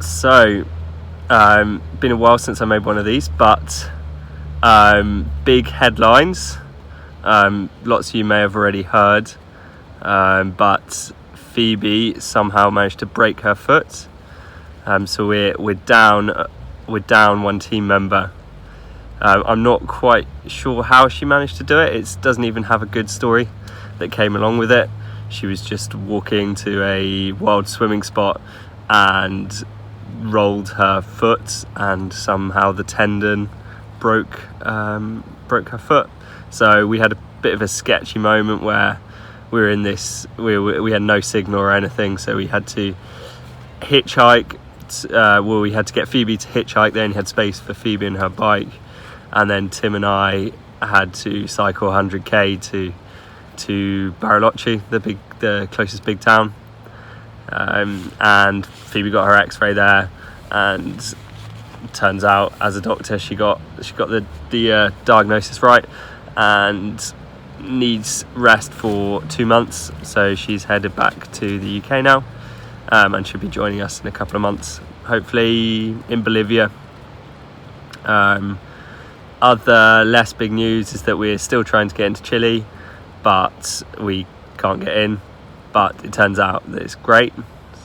So, been a while since I made one of these, but big headlines. Lots of you may have already heard, but Phoebe somehow managed to break her foot. So we're down one team member. I'm not quite sure how she managed to do it. It doesn't even have a good story that came along with it. She was just walking to a wild swimming spot and rolled her foot, and somehow the tendon broke her foot. So we had a bit of a sketchy moment where we were in this. We had no signal or anything, so we had to hitchhike. We had to get Phoebe to hitchhike. They only had space for Phoebe and her bike, and then Tim and I had to cycle 100k to Bariloche, the closest big town. And Phoebe got her X-ray there, and turns out, as a doctor, she got the diagnosis right and needs rest for 2 months. So she's headed back to the UK now, and she'll be joining us in a couple of months, hopefully in Bolivia. Other less big news is that we're still trying to get into Chile, but we can't get in. But it turns out that it's great.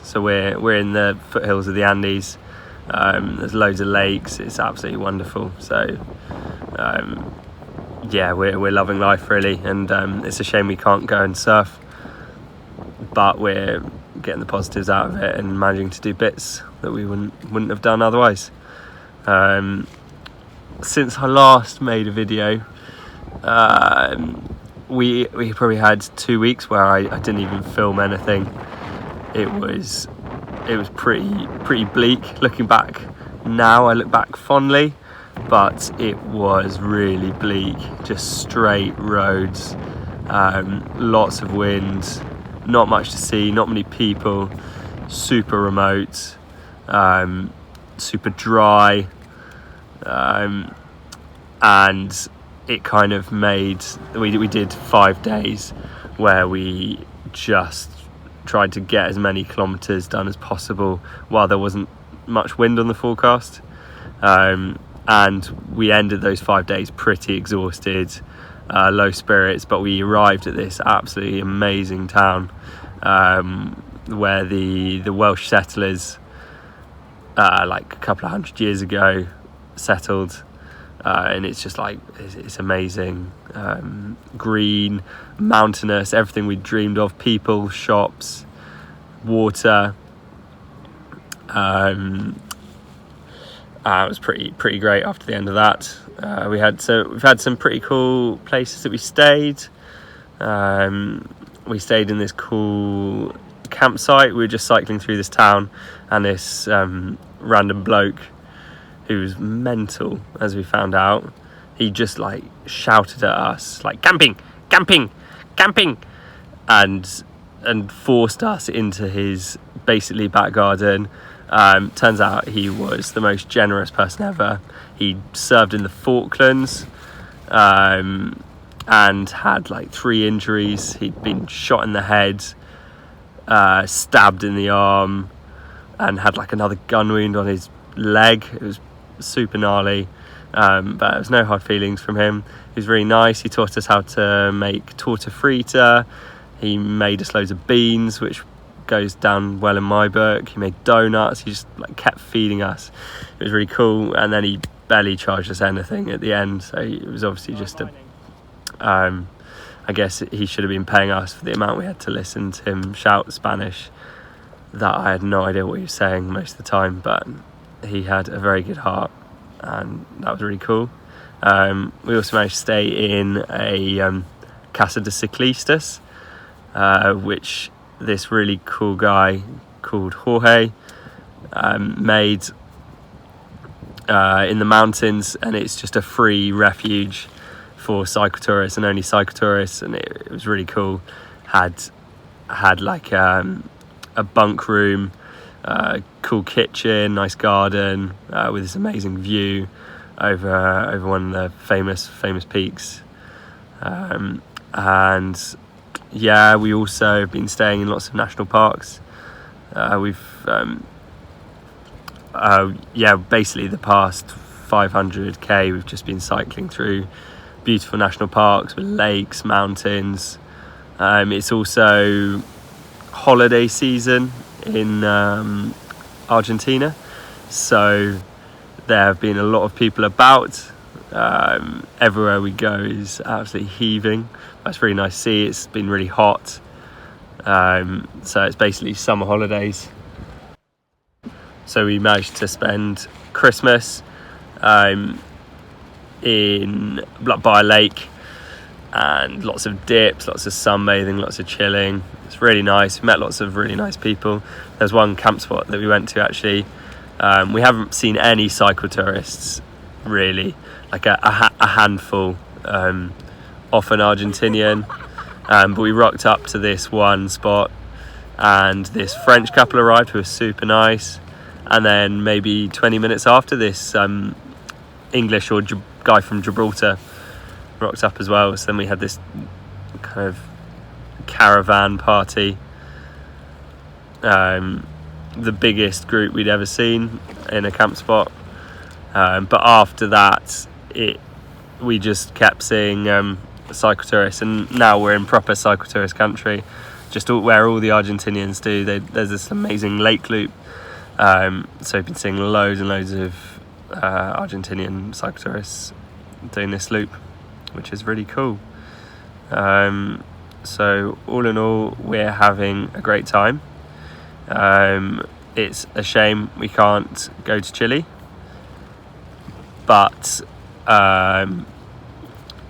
So we're in the foothills of the Andes. There's loads of lakes. It's absolutely wonderful. So we're loving life, really, and it's a shame we can't go and surf, but we're getting the positives out of it and managing to do bits that we wouldn't have done otherwise. Since I last made a video, we probably had 2 weeks where I didn't even film anything. It was pretty bleak. Looking back now, I look back fondly, but it was really bleak. Just straight roads, lots of wind, not much to see, not many people, super remote, super dry, and it kind of made, we did 5 days where we just tried to get as many kilometres done as possible while there wasn't much wind on the forecast, and we ended those 5 days pretty exhausted, low spirits, but we arrived at this absolutely amazing town, where the Welsh settlers, like a couple of 100 years ago, settled. And it's just like, it's amazing, green, mountainous, everything we dreamed of, people, shops, water. It was pretty great after the end of that. We've had some pretty cool places that we stayed. We stayed in this cool campsite. We were just cycling through this town, and this random bloke who was mental, as we found out, he just like shouted at us like camping, and forced us into his basically back garden. Turns out he was the most generous person ever. He served in the Falklands, and had like 3 injuries. He'd been shot in the head, stabbed in the arm, and had like another gun wound on his leg. It was super gnarly, but there was no hard feelings from him. He was really nice. He taught us how to make torta frita. He made us loads of beans, which goes down well in my book. He made donuts. He just like kept feeding us. It was really cool, and then he barely charged us anything at the end, so it was obviously just I guess he should have been paying us for the amount we had to listen to him shout Spanish that I had no idea what he was saying most of the time, but he had a very good heart, and that was really cool. We also managed to stay in a Casa de Ciclistas, which this really cool guy called Jorge made in the mountains, and it's just a free refuge for cyclotourists, and only cyclotourists, and it was really cool. Had like a bunk room, cool kitchen, nice garden, with this amazing view over one of the famous peaks, and yeah, we also have been staying in lots of national parks. We've basically the past 500k we've just been cycling through beautiful national parks with lakes, mountains. It's also holiday season in Argentina, so there have been a lot of people about. Everywhere we go is absolutely heaving. That's really nice to see. It's been really hot, so it's basically summer holidays. So we managed to spend Christmas in by a lake, and lots of dips, lots of sunbathing, lots of chilling. It's really nice. We met lots of really nice people. There's one camp spot that we went to actually. We haven't seen any cycle tourists really, like a handful, often Argentinian, but we rocked up to this one spot, and this French couple arrived who were super nice, and then maybe 20 minutes after this, English or guy from Gibraltar rocked up as well. So then we had this kind of caravan party, the biggest group we'd ever seen in a camp spot, but after that we just kept seeing cycle tourists, and now we're in proper cycle tourist country, just where all the Argentinians do. There's this amazing lake loop, so we've been seeing loads and loads of Argentinian cycle tourists doing this loop, which is really cool. So all in all, we're having a great time. It's a shame we can't go to Chile, but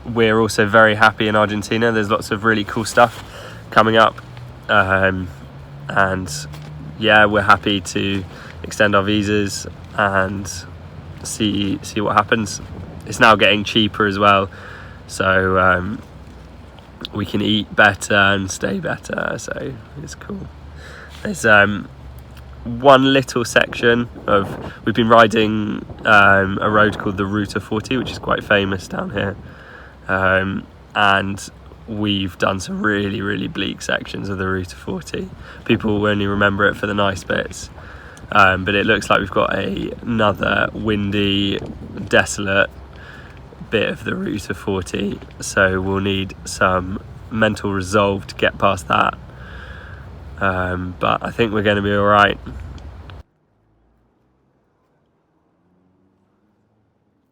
we're also very happy in Argentina. There's lots of really cool stuff coming up, and we're happy to extend our visas and see what happens. It's now getting cheaper as well, so we can eat better and stay better, so it's cool. There's one little section of, we've been riding a road called the Ruta 40, which is quite famous down here, and we've done some really, really bleak sections of the Ruta 40. People will only remember it for the nice bits, but it looks like we've got another windy, desolate bit of the Ruta 40, so we'll need some mental resolve to get past that, but I think we're going to be all right.